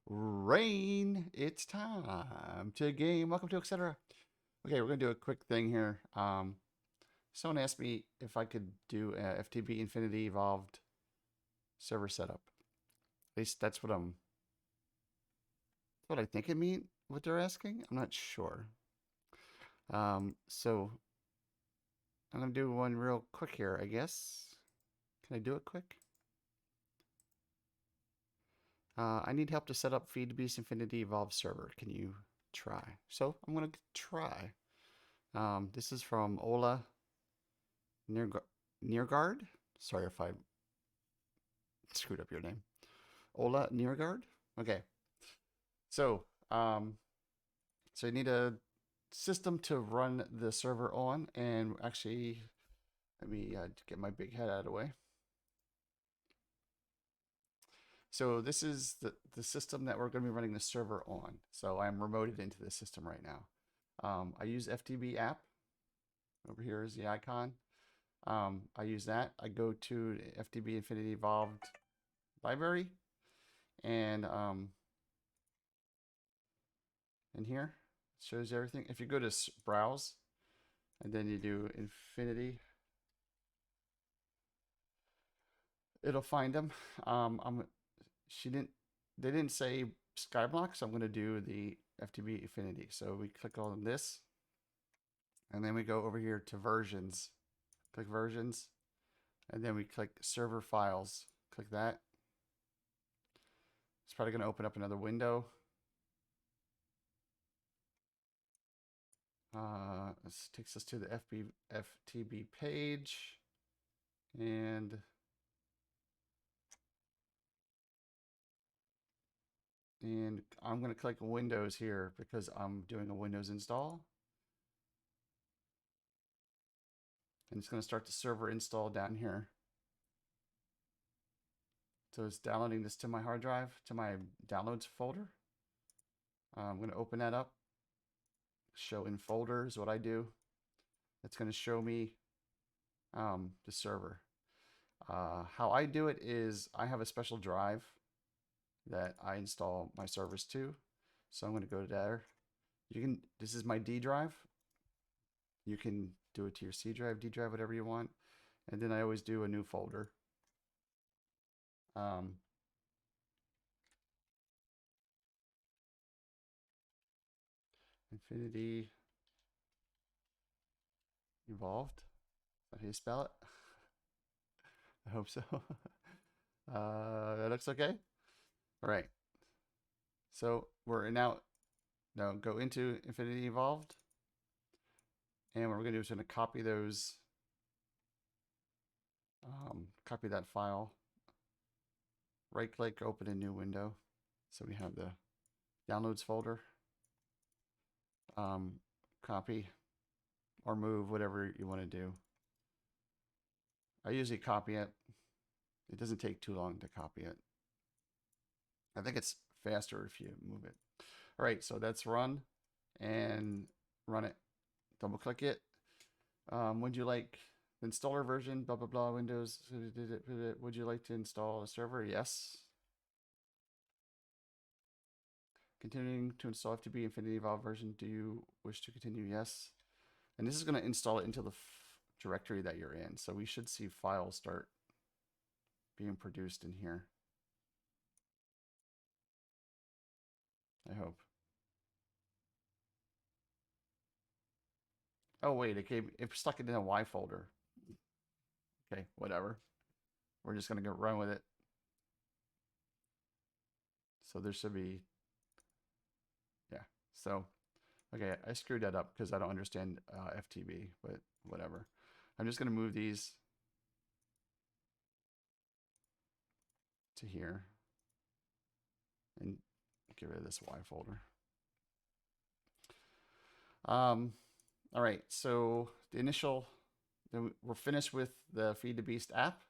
Rain, it's time to game. Welcome to etc. Okay, we're gonna do a quick thing here. Someone asked me if I could do a FTB Infinity Evolved server setup. At least what I think it mean. What they're asking, I'm not sure. So I'm gonna do one real quick here, I guess. Can I do it quick? I need help to set up FTB's Infinity Evolved server. Can you try? So I'm gonna try. This is from Ola Neargard. Sorry if I screwed up your name. Ola Neargard. Okay. So, so you need a system to run the server on, and actually, let me get my big head out of the way. So this is the system that we're going to be running the server on. So I'm remoted into the system right now. I use FTB app. Over here is the icon. I use that. I go to FTB Infinity Evolved library, and in here it shows everything. If you go to browse and then you do Infinity, it'll find them. I'm she didn't they didn't say Skyblock, so I'm going to do the FTB Infinity. So we click on this, and then we go over here to versions. Click versions, and then we click server files. Click that. It's probably going to open up another window. This takes us to the FTB page, and I'm going to click Windows here because I'm doing a Windows install. And it's going to start the server install down here. So it's downloading this to my hard drive, to my downloads folder. I'm going to open that up. Show in folder is what I do. It's going to show me the server. How I do it is I have a special drive that I install my servers to. So I'm going to go to there. This is my D drive. You can do it to your C drive, D drive, whatever you want. And then I always do a new folder. Infinity Evolved. Is that how you spell it? I hope so. That looks okay. All right. So we're now go into Infinity Evolved. And what we're going to do is going to copy those, copy that file, right click, open a new window. So we have the downloads folder, copy or move, whatever you want to do. I usually copy it. It doesn't take too long to copy it. I think it's faster if you move it. All right, so that's run and run it. Double click it. Would you like the installer version? Blah blah blah. Windows. Would you like to install a server? Yes. Continuing to install FTB Infinity Evolve version. Do you wish to continue? Yes. And this is going to install it into the directory that you're in. So we should see files start being produced in here. I hope. Oh wait, it stuck it in a Y folder. Okay, whatever. We're just gonna go run with it. So there should be, yeah. So, okay, I screwed that up because I don't understand FTB, but whatever. I'm just gonna move these to here and get rid of this Y folder. All right, so we're finished with the Feed the Beast app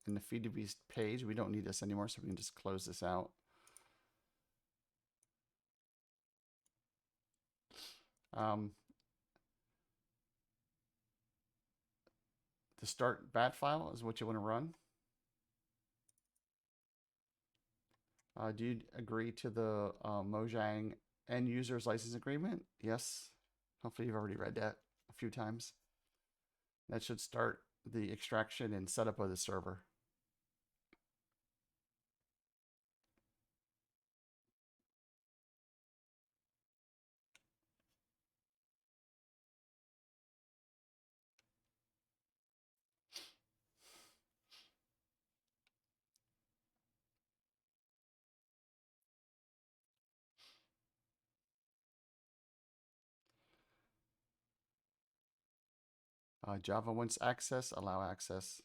and the Feed the Beast page. We don't need this anymore, so we can just close this out. The start bat file is what you want to run. Do you agree to the Mojang end users license agreement? Yes. Hopefully you've already read that a few times. That should start the extraction and setup of the server. Java wants access, allow access.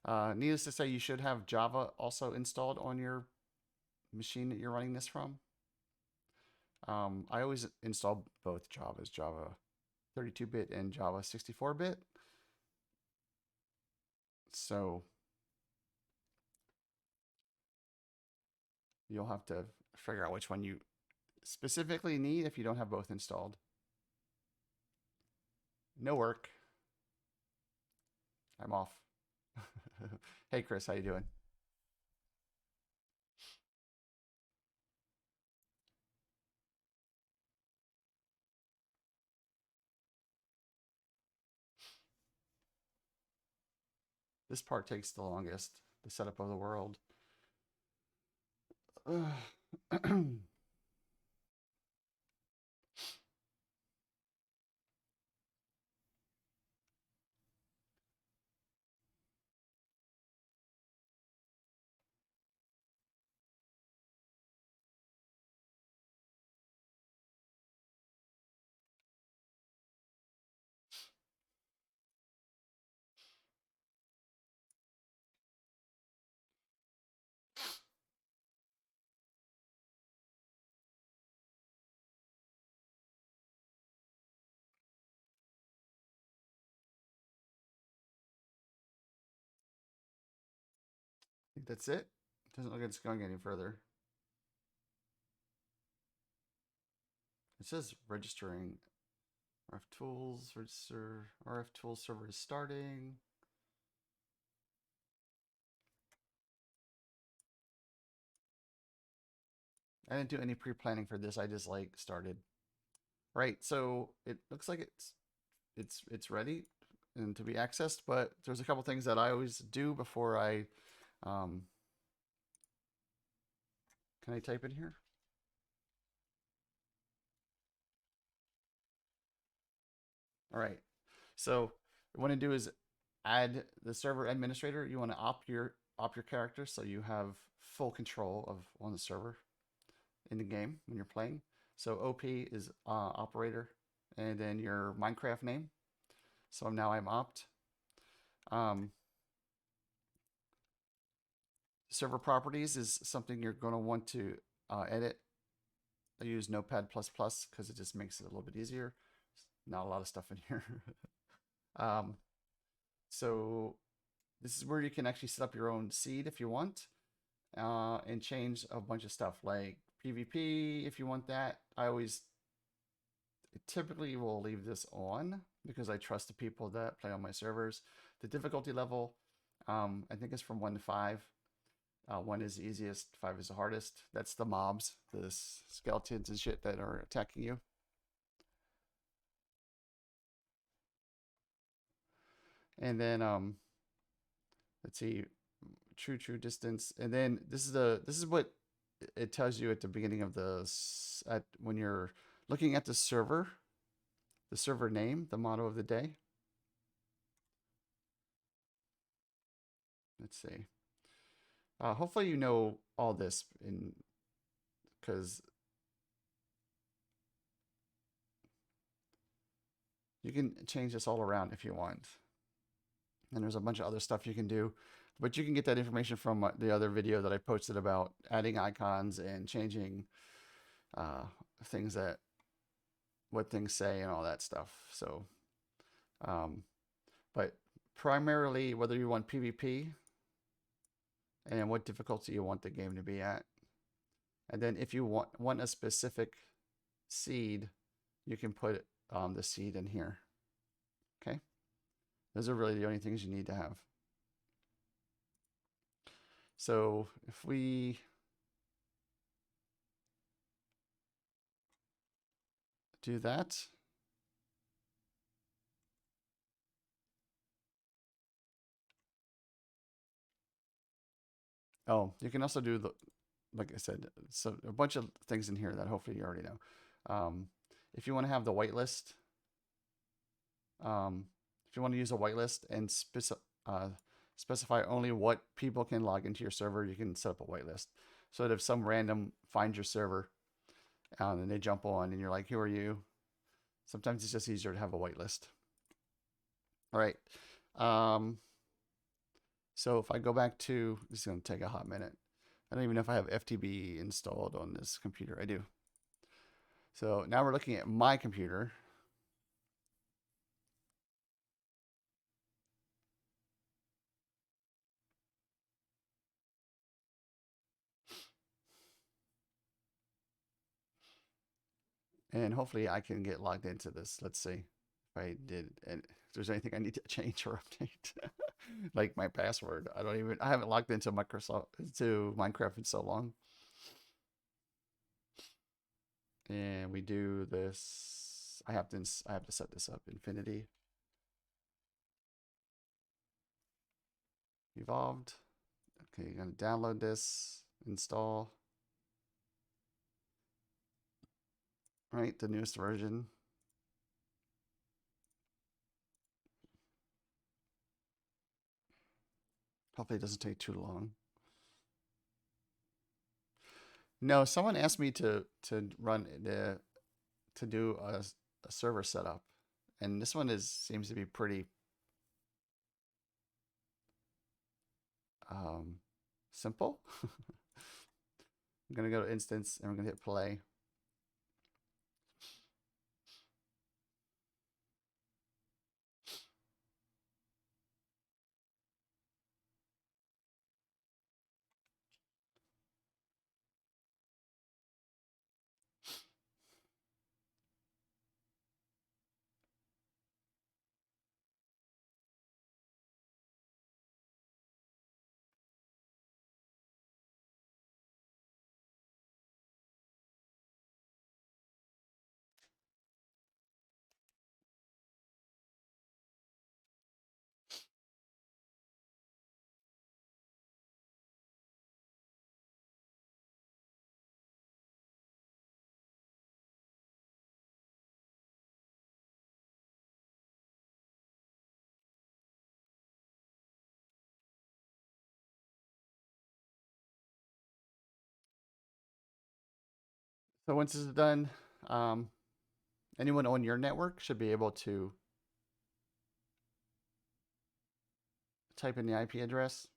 Needless to say, you should have Java also installed on your machine that you're running this from. I always install both Javas, Java 32-bit and Java 64-bit. So you'll have to figure out which one you specifically need if you don't have both installed. No work. I'm off. Hey Chris, how you doing? This part takes the longest, the setup of the world. I think that's it. Doesn't look like it's going any further. It says registering. RF tools, register. RF tools server is starting. I didn't do any pre-planning for this. I just like started. Right, so it looks like it's ready and to be accessed, but there's a couple things that I always do before I can I type in here? All right. So what you want to do is add the server administrator. You want to opt your character so you have full control of on the server in the game when you're playing. So OP is operator, and then your Minecraft name. So now I'm opt. Um, server properties is something you're going to want to edit. I use Notepad++ because it just makes it a little bit easier. Not a lot of stuff in here. um, so this is where you can actually set up your own seed if you want, and change a bunch of stuff like PvP if you want that. I always typically will leave this on because I trust the people that play on my servers. The difficulty level, I think it's from 1 to 5. 1 is the easiest, 5 is the hardest. That's the mobs, the skeletons and shit that are attacking you. And then let's see, true distance. And then this is what it tells you at the beginning of the when you're looking at the server name, the motto of the day. Let's see. Hopefully you know all this because you can change this all around if you want. And there's a bunch of other stuff you can do, but you can get that information from the other video that I posted about adding icons and changing things what things say and all that stuff. So, but primarily whether you want PvP and what difficulty you want the game to be at. And then if you want a specific seed, you can put the seed in here. Okay. Those are really the only things you need to have. So if we do that, oh, you can also do the, like I said, so a bunch of things in here that hopefully you already know. If you want to have the whitelist, if you want to use a whitelist and specify only what people can log into your server, you can set up a whitelist. So that if some random finds your server and they jump on and you're like, who are you? Sometimes it's just easier to have a whitelist. All right. So if I go back to, this is going to take a hot minute. I don't even know if I have FTB installed on this computer. I do. So now we're looking at my computer. And hopefully I can get logged into this. Let's see if I did, and if there's anything I need to change or update. Like my password. I haven't logged into Minecraft in so long. And we do this. I have to set this up. Infinity. Evolved. Okay, you're gonna download this, install. Right, the newest version. Hopefully it doesn't take too long. No, someone asked me to do a server setup, and this one seems to be pretty simple. I'm gonna go to instance and we're gonna hit play. So once this is done, anyone on your network should be able to type in the IP address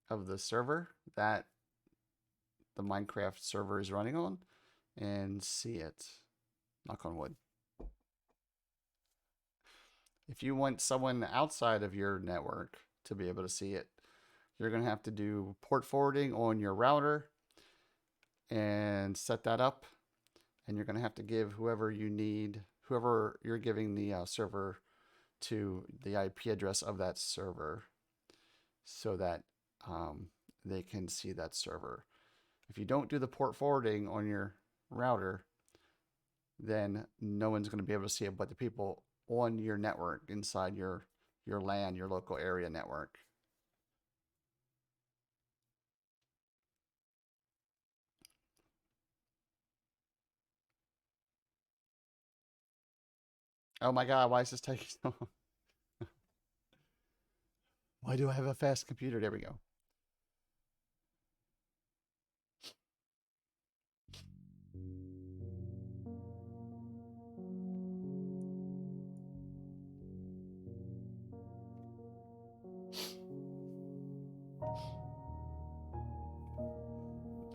of the server that the Minecraft server is running on and see it. Knock on wood. If you want someone outside of your network to be able to see it, you're going to have to do port forwarding on your router and set that up. And you're going to have to give whoever you're giving the server to, the IP address of that server, so that they can see that server. If you don't do the port forwarding on your router, then no one's going to be able to see it but the people on your network inside your LAN, your local area network. Oh my God, why is this taking so long? Why do I have a fast computer? There we go.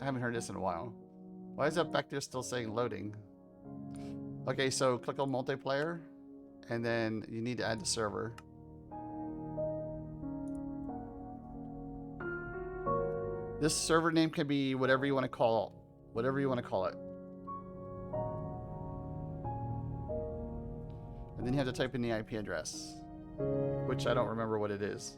I haven't heard this in a while. Why is that back there still saying loading? Okay, so click on multiplayer, and then you need to add the server. This server name can be whatever you want to call it. And then you have to type in the IP address, which I don't remember what it is.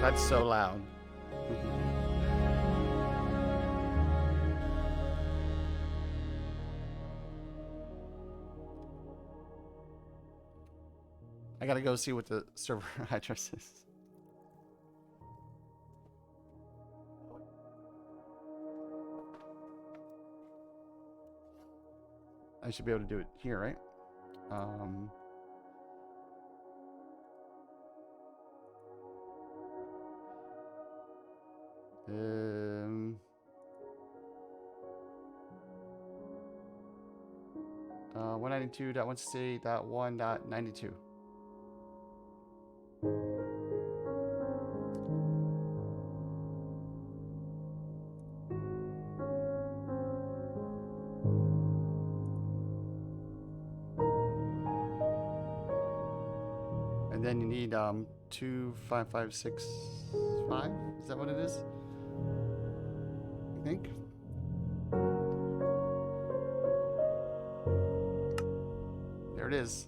That's so loud. I gotta go see what the server address is. I should be able to do it here, right? Um, 192.168.1.92. And then you need 25565. Is that what it is? I think. There it is.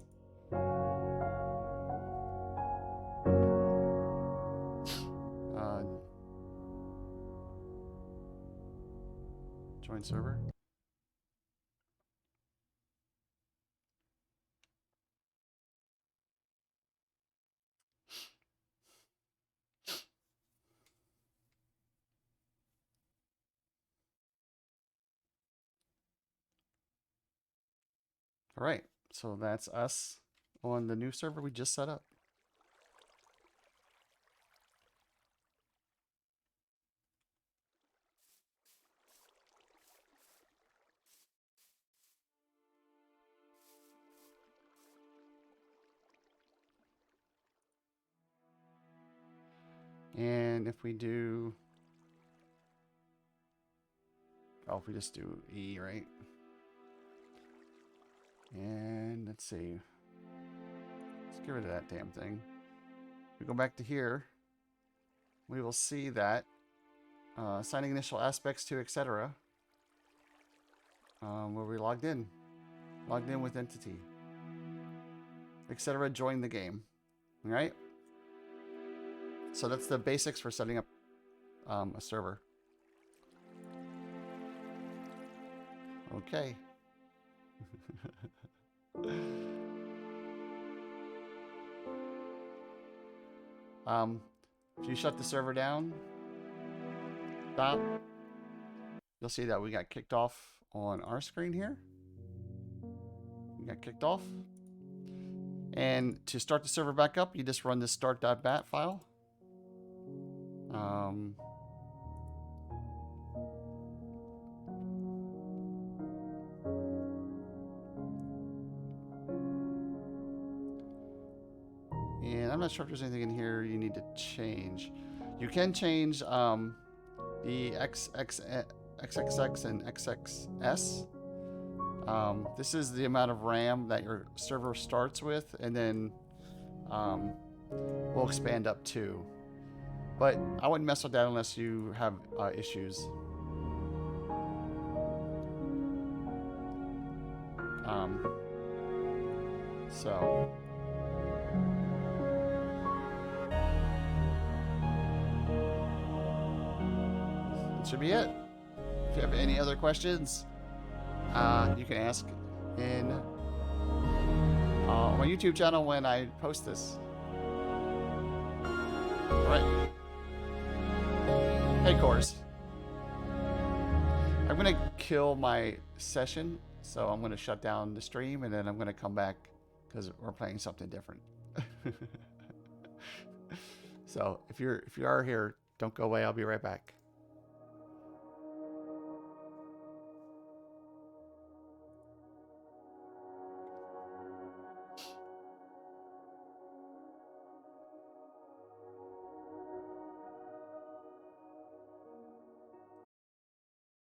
Join server. All right, so that's us on the new server we just set up. And if we do, oh, if we just do E, right? And let's see. Let's get rid of that damn thing. We go back to here. We will see that assigning initial aspects to, etc. Where we logged in with entity, etc. Join the game. All right. So that's the basics for setting up a server. Okay. If you shut the server down, stop, you'll see that we got kicked off on our screen here. We got kicked off. And to start the server back up, you just run the start.bat file. And I'm not sure if there's anything in here you need to change. You can change the XXX and XXS. This is the amount of RAM that your server starts with, and then we'll expand up to. But I wouldn't mess with that unless you have issues. So that should be it. If you have any other questions, you can ask in my YouTube channel when I post this. All right. Hey, Course. I'm going to kill my session, so I'm going to shut down the stream, and then I'm going to come back because we're playing something different. So if you are here, don't go away. I'll be right back.